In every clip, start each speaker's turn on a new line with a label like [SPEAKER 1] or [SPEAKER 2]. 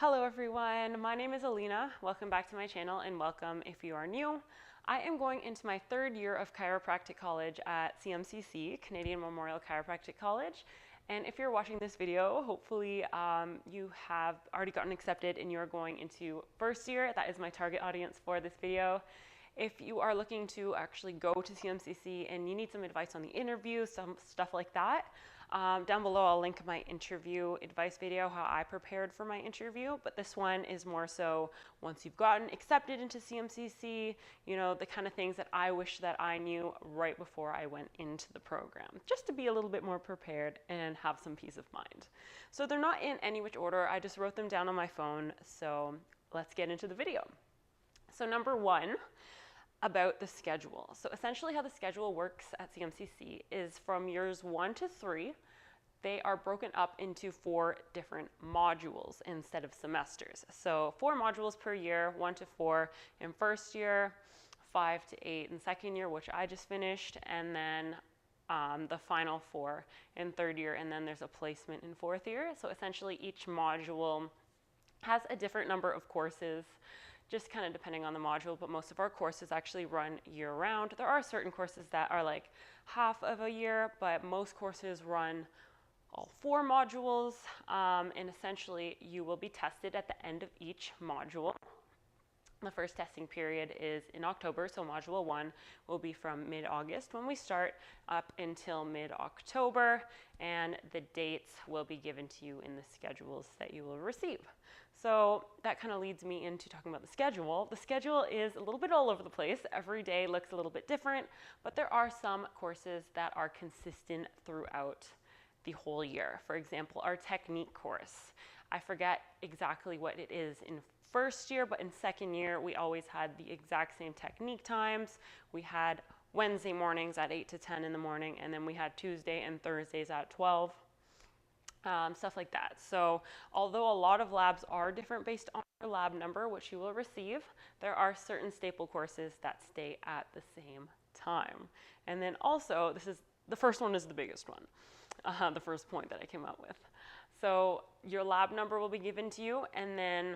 [SPEAKER 1] Hello everyone, my name is Alina. Welcome back to my channel and welcome if you are new. I am going into my third year of chiropractic college at CMCC, Canadian Memorial Chiropractic College. And if you're watching this video, hopefully you have already gotten accepted and you're going into first year. That is my target audience for this video. If you are looking to actually go to CMCC and you need some advice on the interview, some stuff like that, down below I'll link my interview advice video, how I prepared for my interview, but this one is more so once you've gotten accepted into CMCC, you know, the kind of things that I wish that I knew right before I went into the program, just to be a little bit more prepared and have some peace of mind. So they're not in any which order, I just wrote them down on my phone, so let's get into the video. So number one, about the schedule. So essentially how the schedule works at CMCC is from years 1 to 3, they are broken up into 4 different modules instead of semesters. So 4 modules per year, 1 to 4 in first year, 5 to 8 in second year, which I just finished, and then the final 4 in third year, and then there's a placement in fourth year. So essentially each module has a different number of courses, just kind of depending on the module, but most of our courses actually run year-round. There are certain courses that are like half of a year, but most courses run all 4 modules, and essentially you will be tested at the end of each module. The first testing period is in October, so Module 1 will be from mid-August when we start up until mid-October, and the dates will be given to you in the schedules that you will receive. So that kind of leads me into talking about the schedule. The schedule is a little bit all over the place. Every day looks a little bit different, but there are some courses that are consistent throughout the whole year. For example, our technique course. I forget exactly what it is in first year, but in second year, we always had the exact same technique times. We had Wednesday mornings at 8 to 10 in the morning, and then we had Tuesday and Thursdays at 12. Stuff like that. So although a lot of labs are different based on your lab number, which you will receive, there are certain staple courses that stay at the same time. And then also, the first one is the biggest one, the first point that I came up with. So your lab number will be given to you, and then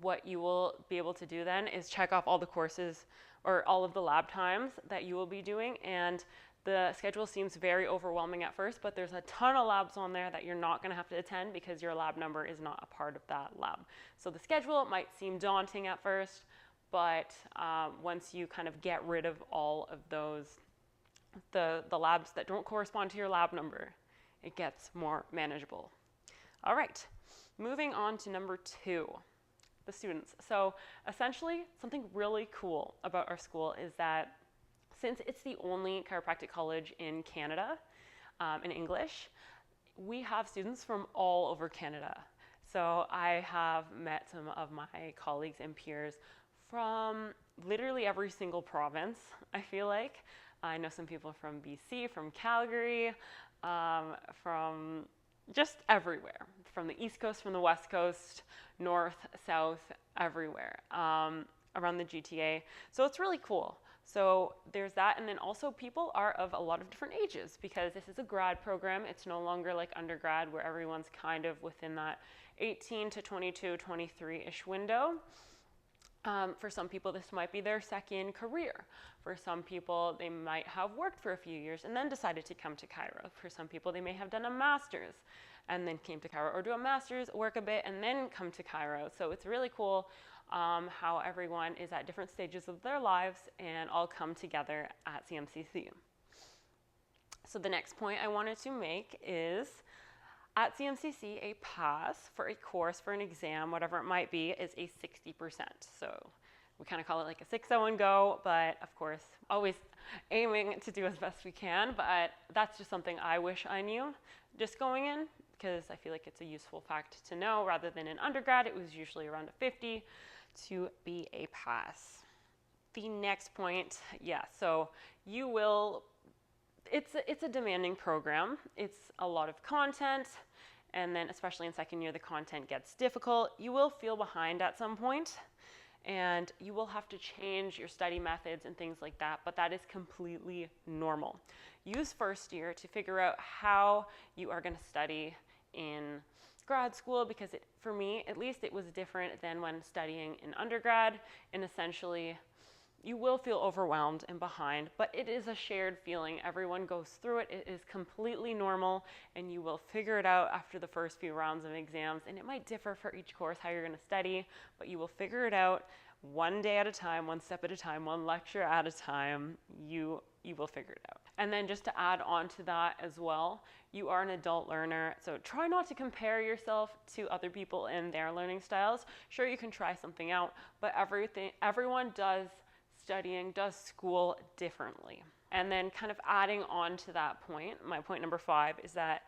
[SPEAKER 1] what you will be able to do then is check off all the courses or all of the lab times that you will be doing, and the schedule seems very overwhelming at first, but there's a ton of labs on there that you're not going to have to attend because your lab number is not a part of that lab. So the schedule might seem daunting at first, but once you kind of get rid of all of those, the labs that don't correspond to your lab number, it gets more manageable. All right, moving on to number 2. The students. So essentially something really cool about our school is that since it's the only chiropractic college in Canada in English, we have students from all over Canada. So I have met some of my colleagues and peers from literally every single province, I feel like. I know some people from BC, from Calgary, from just everywhere, from the East Coast, from the West Coast, North, South, everywhere, around the GTA. So it's really cool. So there's that, and then also people are of a lot of different ages because this is a grad program. It's no longer like undergrad where everyone's kind of within that 18 to 22, 23-ish window. For some people, this might be their second career. For some people, they might have worked for a few years and then decided to come to chiro. For some people, they may have done a master's and then came to chiro, or do a master's, work a bit, and then come to chiro. So it's really cool how everyone is at different stages of their lives and all come together at CMCC. So the next point I wanted to make is at CMCC, a pass for a course, for an exam, whatever it might be, is a 60%. So we kind of call it like a 6-0 and go, but of course, always aiming to do as best we can. But that's just something I wish I knew just going in, because I feel like it's a useful fact to know. Rather than in undergrad, it was usually around a 50 to be a pass. The next point, so you will, it's a demanding program. It's a lot of content, and then especially in second year, the content gets difficult. You will feel behind at some point, and you will have to change your study methods and things like that, but that is completely normal. Use first year to figure out how you are going to study in grad school, because for me, at least, it was different than when studying in undergrad. And essentially, you will feel overwhelmed and behind, but it is a shared feeling. Everyone goes through it. It is completely normal, and you will figure it out after the first few rounds of exams. And it might differ for each course how you're going to study, but you will figure it out one day at a time, one step at a time, one lecture at a time. You will figure it out. And then just to add on to that as well, you are an adult learner, so try not to compare yourself to other people and their learning styles. Sure, you can try something out, but everyone does school differently. And then kind of adding on to that point, my point number 5 is that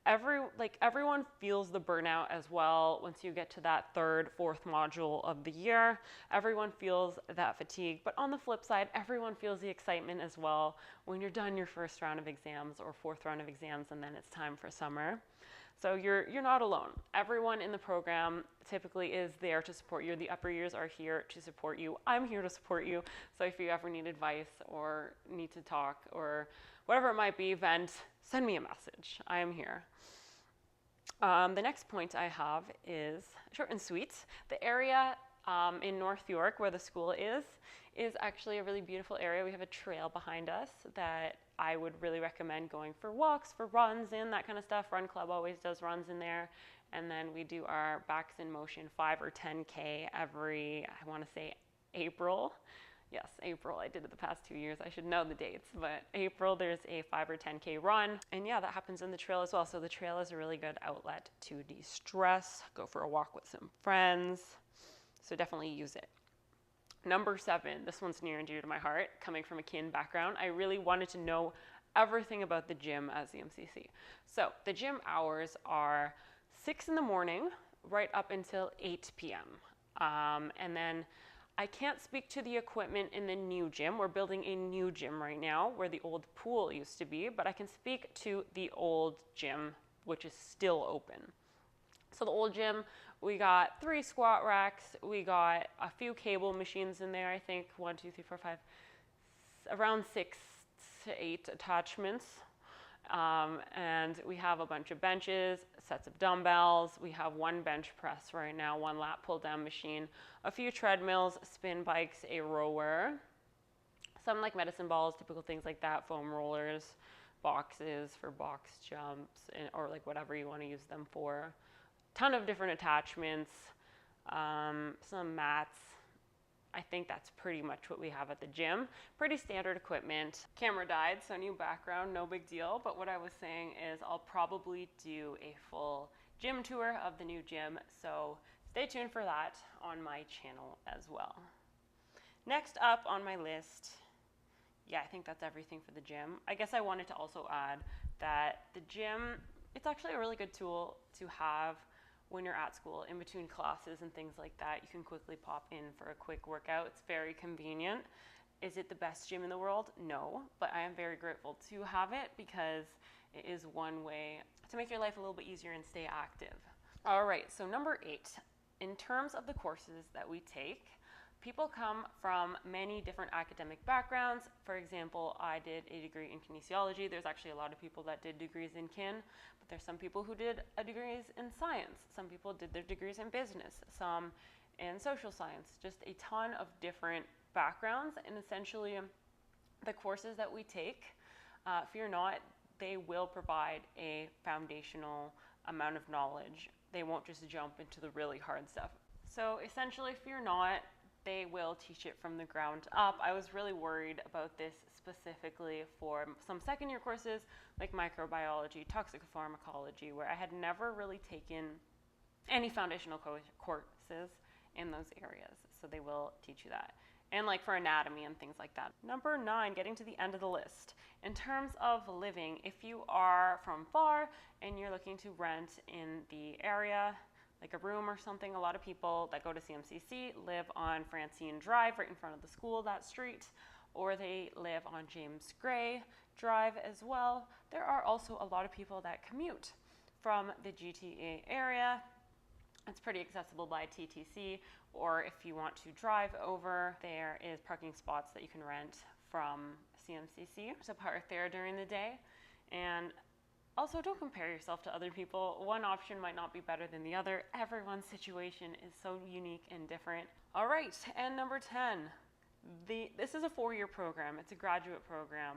[SPEAKER 1] everyone feels the burnout as well. Once you get to that 3rd, 4th module of the year, everyone feels that fatigue. But on the flip side, everyone feels the excitement as well when you're done your 1st round of exams or 4th round of exams, and then it's time for summer. So you're not alone. Everyone in the program typically is there to support you. The upper years are here to support you. I'm here to support you. So if you ever need advice or need to talk or whatever it might be, vent, send me a message. I am here. The next point I have is short and sweet. The area in North York where the school is actually a really beautiful area. We have a trail behind us that I would really recommend going for walks, for runs, and that kind of stuff. Run Club always does runs in there. And then we do our Backs in Motion 5 or 10K every, I want to say, April. Yes, April. I did it the past 2 years. I should know the dates, but April there's a 5 or 10K run. And yeah, that happens in the trail as well. So the trail is a really good outlet to de-stress, go for a walk with some friends. So definitely use it. Number 7, this one's near and dear to my heart. Coming from a kin background, I really wanted to know everything about the gym at CMCC. So the gym hours are 6 in the morning right up until 8 p.m. And then I can't speak to the equipment in the new gym. We're building a new gym right now where the old pool used to be, but I can speak to the old gym, which is still open. So the old gym, we got 3 squat racks, we got a few cable machines in there, I think 1, 2, 3, 4, 5, around 6 to 8 attachments. And we have a bunch of benches, sets of dumbbells, we have 1 bench press right now, 1 lat pull down machine, a few treadmills, spin bikes, a rower, some like medicine balls, typical things like that, foam rollers, boxes for box jumps, or like whatever you want to use them for. Ton of different attachments, some mats. I think that's pretty much what we have at the gym. Pretty standard equipment. Camera died, so new background, no big deal. But what I was saying is I'll probably do a full gym tour of the new gym. So stay tuned for that on my channel as well. Next up on my list, yeah, I think that's everything for the gym. I guess I wanted to also add that the gym, it's actually a really good tool to have when you're at school, in between classes and things like that. You can quickly pop in for a quick workout. It's very convenient. Is it the best gym in the world? No, but I am very grateful to have it because it is one way to make your life a little bit easier and stay active. All right, so number 8, in terms of the courses that we take, people come from many different academic backgrounds. For example, I did a degree in kinesiology. There's actually a lot of people that did degrees in kin, but there's some people who did degrees in science. Some people did their degrees in business, some in social science, just a ton of different backgrounds. And essentially, the courses that we take, fear not, they will provide a foundational amount of knowledge. They won't just jump into the really hard stuff. So essentially, fear not, they will teach it from the ground up. I was really worried about this specifically for some second-year courses like microbiology, toxic pharmacology, where I had never really taken any foundational courses in those areas. So they will teach you that. And like for anatomy and things like that. Number 9, getting to the end of the list. In terms of living, if you are from far and you're looking to rent in the area, like a room or something, a lot of people that go to CMCC live on Francine Drive right in front of the school, that street, or they live on James Gray Drive as well. There are also a lot of people that commute from the GTA area. It's pretty accessible by TTC, or if you want to drive over, there is parking spots that you can rent from CMCC to park there during the day. And Also, don't compare yourself to other people. One option might not be better than the other. Everyone's situation is so unique and different. All right, and number 10. This is a 4-year program. It's a graduate program.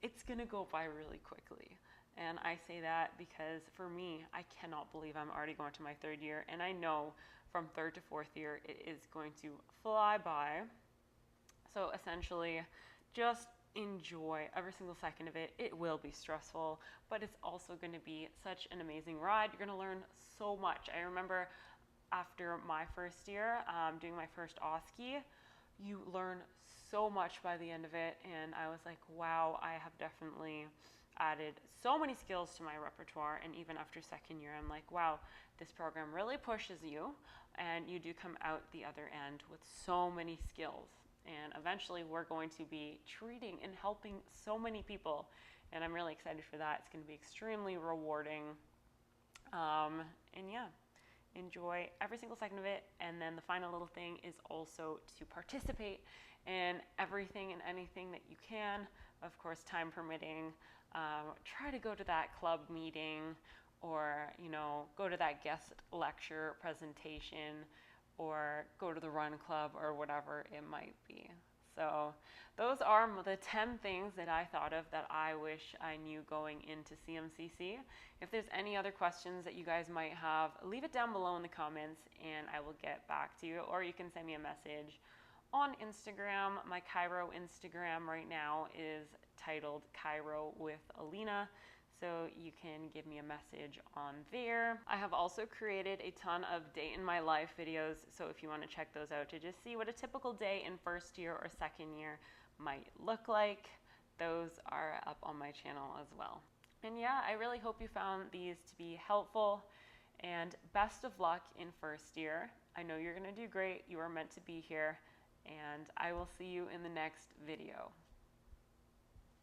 [SPEAKER 1] It's going to go by really quickly. And I say that because for me, I cannot believe I'm already going to my 3rd year. And I know from 3rd to 4th year, it is going to fly by. So essentially, just enjoy every single second of it. It will be stressful, but it's also going to be such an amazing ride. You're going to learn so much. I remember after my 1st year, doing my first OSCE, you learn so much by the end of it. And I was like, wow, I have definitely added so many skills to my repertoire. And even after 2nd year, I'm like, wow, this program really pushes you, and you do come out the other end with so many skills. And eventually we're going to be treating and helping so many people. And I'm really excited for that. It's going to be extremely rewarding. And yeah, enjoy every single second of it. And then the final little thing is also to participate in everything and anything that you can. Of course, time permitting. Try to go to that club meeting, or, go to that guest lecture presentation, or go to the run club, or whatever it might be. So those are the 10 things that I thought of that I wish I knew going into CMCC. If there's any other questions that you guys might have, leave it down below in the comments and I will get back to you. Or you can send me a message on Instagram. My Chiro Instagram right now is titled Chiro with Alina. So you can give me a message on there. I have also created a ton of day in my life videos, so if you want to check those out to just see what a typical day in 1st year or 2nd year might look like, those are up on my channel as well. And yeah, I really hope you found these to be helpful, and best of luck in 1st year. I know you're going to do great. You are meant to be here, and I will see you in the next video.